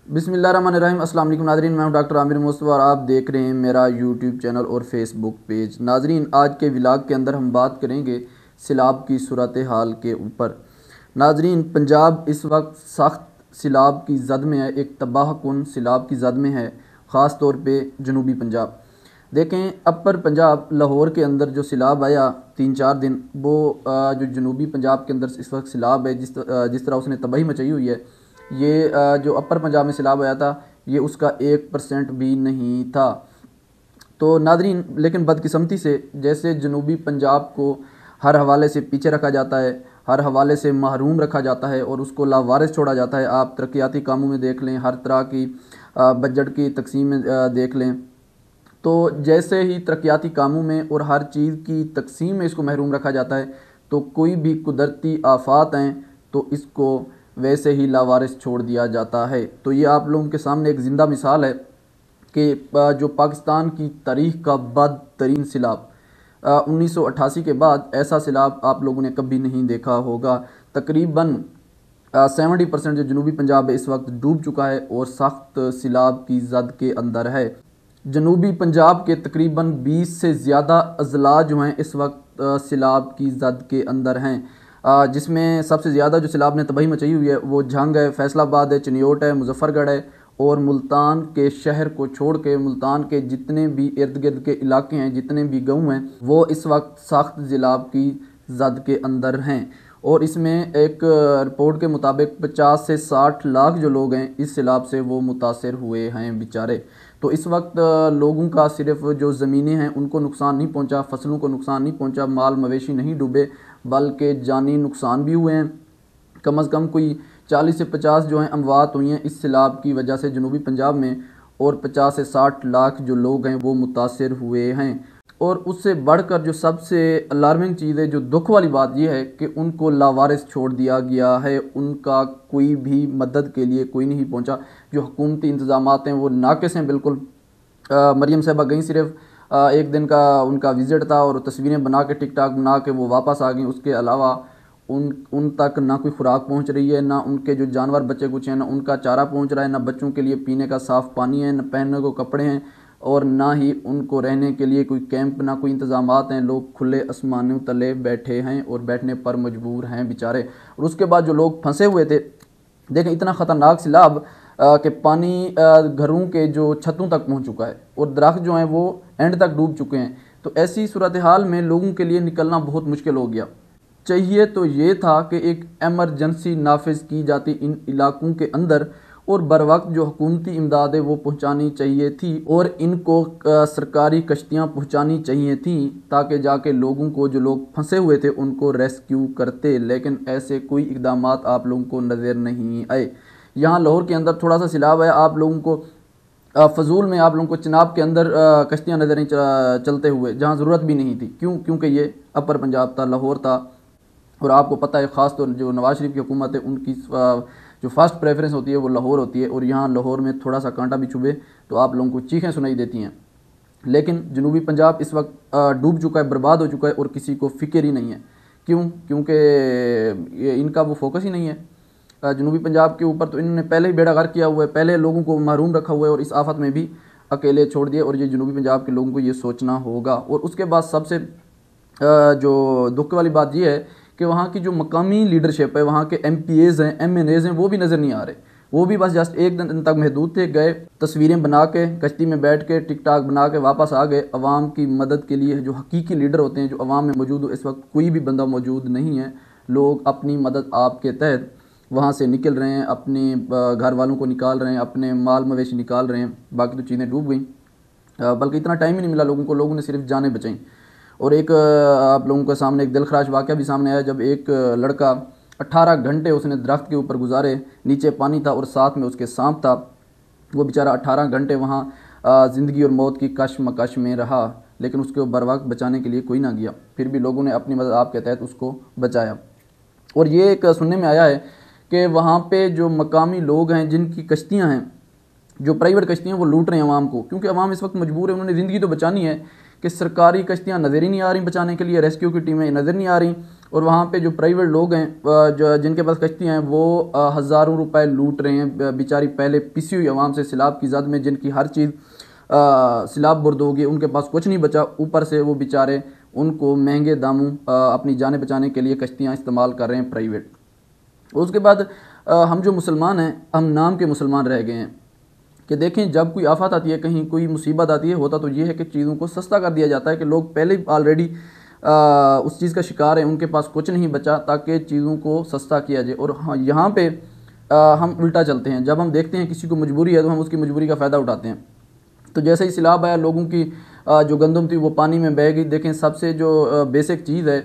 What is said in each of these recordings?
बिस्मिल्लाहिर्रहमानिर्रहीम। अस्सलाम वालेकुम नाज़रीन, मैं हूं डॉक्टर आमिर मुस्तफ़ा और आप देख रहे हैं मेरा यूट्यूब चैनल और फेसबुक पेज। नाज़रीन, आज के व्लॉग के अंदर हम बात करेंगे सैलाब की सूरत हाल के ऊपर। नाज़रीन, पंजाब इस वक्त सख्त सैलाब की जद में है, एक तबाह कुन सैलाब की जद में है, ख़ास तौर पे जनूबी पंजाब। देखें, अपर पंजाब लाहौर के अंदर जो सैलाब आया 3-4 दिन, वो जो जनूबी पंजाब के अंदर इस वक्त सैलाब है, जिस तरह उसने तबाही मचाई हुई है, ये जो अपर पंजाब में सैलाब आया था, ये उसका 1% भी नहीं था। तो नादरीन, लेकिन बदकिस्मती से जैसे जनूबी पंजाब को हर हवाले से पीछे रखा जाता है, हर हवाले से महरूम रखा जाता है और उसको लावारिस छोड़ा जाता है। आप तरक्याती कामों में देख लें, हर तरह की बजट की तकसीम में देख लें, तो जैसे ही तरक्याती कामों में और हर चीज़ की तकसीम में इसको महरूम रखा जाता है, तो कोई भी कुदरती आफात हैं तो इसको वैसे ही लावारिस छोड़ दिया जाता है। तो ये आप लोगों के सामने एक ज़िंदा मिसाल है कि जो पाकिस्तान की तारीख़ का बदतरीन सैलाब, 1988 के बाद ऐसा सैलाब आप लोगों ने कभी नहीं देखा होगा। तकरीबन 70% जो जनूबी पंजाब है इस वक्त डूब चुका है और सख्त सैलाब की जद के अंदर है। जनूबी पंजाब के तकरीबन 20 से ज़्यादा अजला जो हैं इस वक्त सैलाब की जद के अंदर हैं, जिसमें सबसे ज़्यादा जो सैलाब ने तबाही मचाई हुई है वो झंग है, फैसलाबाद है, चिन्योट है, मुजफ्फरगढ़ है और मुल्तान के शहर को छोड़ के मुल्तान के जितने भी इर्द गिर्द के इलाके हैं, जितने भी गाँव हैं, वो इस वक्त सख्त सैलाब की जद के अंदर हैं। और इसमें एक रिपोर्ट के मुताबिक 50 से 60 लाख जो लोग हैं इस सैलाब से वो मुतासर हुए हैं बेचारे। तो इस वक्त लोगों का सिर्फ जो ज़मीनें हैं उनको नुकसान नहीं पहुंचा, फसलों को नुकसान नहीं पहुंचा, माल मवेशी नहीं डूबे, बल्कि जानी नुकसान भी हुए हैं। कम अज़ कम कोई 40 से 50 जो हैं अमवात हुई हैं इस सैलाब की वजह से जनूबी पंजाब में, और 50 से 60 लाख जो लोग हैं वो मुतासर हुए हैं। और उससे बढ़कर जो सबसे अलार्मिंग चीज़ है, जो दुख वाली बात यह है कि उनको लावारिस छोड़ दिया गया है, उनका कोई भी मदद के लिए कोई नहीं पहुंचा। जो हुकूमती इंतज़ामात हैं वो नाक़िस हैं बिल्कुल। मरियम साहबा गई, सिर्फ एक दिन का उनका विज़िट था और तस्वीरें बना के टिक टाक बना के वो वापस आ गई। उसके अलावा उन तक ना कोई खुराक पहुंच रही है, ना उनके जो जानवर बच्चे कुछ हैं ना उनका चारा पहुंच रहा है, ना बच्चों के लिए पीने का साफ़ पानी है, ना पहनने को कपड़े हैं, और ना ही उनको रहने के लिए कोई कैंप, ना कोई इंतज़ामात हैं। लोग खुले आसमानों तले बैठे हैं और बैठने पर मजबूर हैं बेचारे। और उसके बाद जो लोग फंसे हुए थे, देखें इतना ख़तरनाक सैलाब कि पानी घरों के जो छतों तक पहुंच चुका है और दरख्त जो हैं वो एंड तक डूब चुके हैं। तो ऐसी सूरत हाल में लोगों के लिए निकलना बहुत मुश्किल हो गया। चाहिए तो ये था कि एक एमरजेंसी नाफिज की जाती इन इलाकों के अंदर, और बर वक्त जो हुकूमती इमदाद है वो पहुँचानी चाहिए थी और इनको सरकारी कश्तियाँ पहुँचानी चाहिए थी, ताकि जाके लोगों को, जो लोग फंसे हुए थे, उनको रेस्क्यू करते। लेकिन ऐसे कोई इकदाम आप लोगों को नज़र नहीं आए। यहाँ लाहौर के अंदर थोड़ा सा सैलाब है, आप लोगों को फजूल में आप लोगों को चिनाब के अंदर कश्तियाँ नज़र नहीं चलते हुए, जहाँ ज़रूरत भी नहीं थी। क्यों? क्योंकि ये अपर पंजाब था, लाहौर था, और आपको पता है ख़ास तौर जो नवाज शरीफ की हुकूमत है उनकी जो फर्स्ट प्रेफरेंस होती है वो लाहौर होती है। और यहाँ लाहौर में थोड़ा सा कांटा भी चुभे तो आप लोगों को चीखें सुनाई देती हैं। लेकिन जनूबी पंजाब इस वक्त डूब चुका है, बर्बाद हो चुका है और किसी को फ़िक्र ही नहीं है। क्यों? क्योंकि इनका वो फोकस ही नहीं है जनूबी पंजाब के ऊपर। तो इन्होंने पहले ही बेड़ा गर्क किया हुआ है, पहले लोगों को महरूम रखा हुआ है और इस आफत में भी अकेले छोड़ दिए। और ये जनूबी पंजाब के लोगों को ये सोचना होगा। और उसके बाद सबसे जो दुख वाली बात यह है कि वहाँ की जो मकामी लीडरशिप है, वहाँ के MPAs हैं, MNAs हैं, वो भी नज़र नहीं आ रहे। वो भी बस जस्ट एक दिन तक महदूद थे, गए, तस्वीरें बना के कश्ती में बैठ के टिक टाक बना के वापस आ गए। अवाम की मदद के लिए जो हकीकी लीडर होते हैं, जो अवाम में मौजूद हो, इस वक्त कोई भी बंदा मौजूद नहीं है। लोग अपनी मदद आपके तहत वहाँ से निकल रहे हैं, अपने घर वालों को निकाल रहे हैं, अपने माल मवेशी निकाल रहे हैं। बाकी तो चीज़ें डूब गई, बल्कि इतना टाइम ही नहीं मिला लोगों को, लोगों ने सिर्फ जानें बचाई। और एक आप लोगों के सामने एक दिलखराश वाक़या भी सामने आया, जब एक लड़का 18 घंटे उसने दरख्त के ऊपर गुजारे, नीचे पानी था और साथ में उसके सांप था। वो बेचारा 18 घंटे वहाँ ज़िंदगी और मौत की कशमकश में रहा, लेकिन उसको बर वक्त बचाने के लिए कोई ना गया। फिर भी लोगों ने अपनी मदद आपके तहत उसको बचाया। और ये एक सुनने में आया है कि वहाँ पे जो मकामी लोग हैं, जिनकी कश्तियाँ हैं, जो प्राइवेट कश्तियाँ, वो लूट रहे हैं अवाम को, क्योंकि अवाम इस वक्त मजबूर है, उन्होंने ज़िंदगी तो बचानी है। कि सरकारी कश्तियाँ नज़र ही नहीं आ रही बचाने के लिए, रेस्क्यू की टीमें नज़र नहीं आ रही। और वहाँ पे जो प्राइवेट लोग हैं जो जिनके पास कश्तियाँ हैं वो हज़ारों रुपए लूट रहे हैं। बेचारी पहले पिसी हुई आवाम से सैलाब की ज़द में, जिनकी हर चीज़ सैलाब बुर्द होगी, उनके पास कुछ नहीं बचा। ऊपर से वो बेचारे उनको महंगे दामों अपनी जानें बचाने के लिए कश्तियाँ इस्तेमाल कर रहे हैं प्राइवेट। उसके बाद हम जो मुसलमान हैं, हम नाम के मुसलमान रह गए हैं कि देखें जब कोई आफत आती है, कहीं कोई मुसीबत आती है, होता तो ये है कि चीज़ों को सस्ता कर दिया जाता है कि लोग पहले ऑलरेडी उस चीज़ का शिकार है, उनके पास कुछ नहीं बचा, ताकि चीज़ों को सस्ता किया जाए। और हाँ, यहाँ पे हम उल्टा चलते हैं। जब हम देखते हैं किसी को मजबूरी है तो हम उसकी मजबूरी का फ़ायदा उठाते हैं। तो जैसे ही सैलाब आया, लोगों की जो गंदम थी वो पानी में बह गई। देखें सबसे जो बेसिक चीज़ है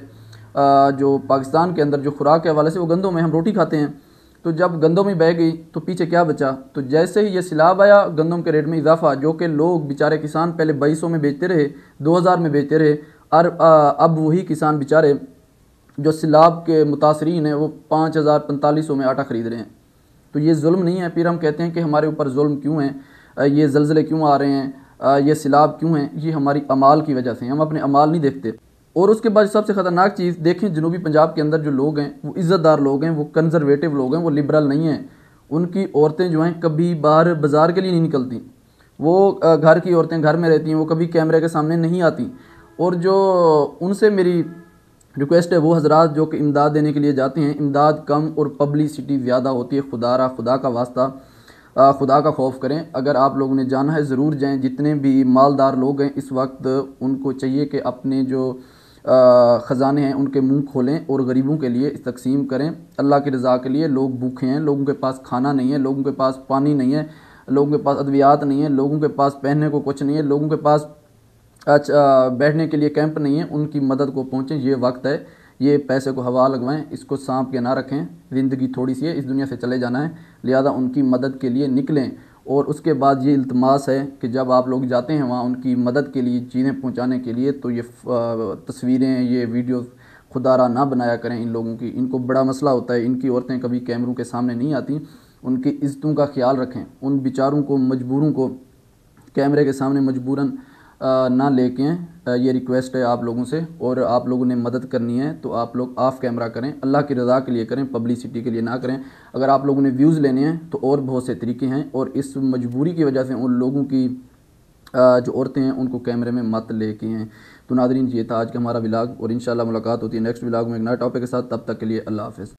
जो पाकिस्तान के अंदर जो खुराक के हवाले से, वो गंदम है, हम रोटी खाते हैं। तो जब गंदम ही बह गई तो पीछे क्या बचा? तो जैसे ही ये सैलाब आया, गंदम के रेट में इजाफा, जो कि लोग बेचारे किसान पहले 2200 में बेचते रहे, 2000 में बेचते रहे, और अब वही किसान बेचारे जो सैलाब के मुतासरीन हैं वो 5000 4500 में आटा ख़रीद रहे हैं। तो ये जुल्म नहीं है? फिर हम कहते हैं कि हमारे ऊपर जुल्म क्यों है, ये ज़लज़ले क्यों आ रहे हैं, ये सैलाब क्यों हैं? ये हमारी अमाल की वजह से। हम अपने अमाल नहीं देखते। और उसके बाद सबसे ख़तरनाक चीज़ देखें, जनूबी पंजाब के अंदर जो लोग हैं वो इज़्ज़तदार लोग हैं, वो कंजर्वेटिव लोग हैं, वो लिबरल नहीं हैं। उनकी औरतें जो हैं कभी बाहर बाज़ार के लिए नहीं निकलती, वो घर की औरतें घर में रहती हैं, वो कभी कैमरे के सामने नहीं आती। और जो उनसे मेरी रिक्वेस्ट है, वो हजरात जो कि इमदाद देने के लिए जाते हैं, इमदाद कम और पब्लिसिटी ज़्यादा होती है। खुदा का वास्ता, खुदा का खौफ करें। अगर आप लोगों ने जाना है ज़रूर जाएं। जितने भी मालदार लोग हैं इस वक्त, उनको चाहिए कि अपने जो ख़जाने हैं उनके मुंह खोलें और गरीबों के लिए तकसीम करें, अल्लाह की रज़ा के लिए। लोग भूखे हैं, लोगों के पास खाना नहीं है, लोगों के पास पानी नहीं है, लोगों के पास अद्वियात नहीं है, लोगों के पास पहनने को कुछ नहीं है, लोगों के पास बैठने के लिए कैंप नहीं है। उनकी मदद को पहुँचें, ये वक्त है। ये पैसे को हवा लगवाएं, इसको सांप के ना रखें। ज़िंदगी थोड़ी सी है, इस दुनिया से चले जाना है, लिहाजा उनकी मदद के लिए निकलें। और उसके बाद ये इल्तमास है कि जब आप लोग जाते हैं वहाँ उनकी मदद के लिए, चीज़ें पहुँचाने के लिए, तो ये तस्वीरें, ये वीडियो खुदारा ना बनाया करें इन लोगों की। इनको बड़ा मसला होता है, इनकी औरतें कभी कैमरों के सामने नहीं आती। उनकी इज़्ज़तों का ख्याल रखें, उन बेचारों को, मजबूरों को कैमरे के सामने मजबूरन ना लेके आएँ। ये रिक्वेस्ट है आप लोगों से। और आप लोगों ने मदद करनी है तो आप लोग ऑफ़ कैमरा करें, अल्लाह की रज़ा के लिए करें, पब्लिसिटी के लिए ना करें। अगर आप लोगों ने व्यूज़ लेने हैं तो और बहुत से तरीके हैं, और इस मजबूरी की वजह से उन लोगों की जो औरतें हैं उनको कैमरे में मत लेके आएँ। तो नाज़रीन, ये था आज का हमारा व्लॉग, और इंशाल्लाह मुलाकात होती है नेक्स्ट व्लॉग में एक नए टॉपिक के साथ। तब तक के लिए अल्लाह हाफ़िज़।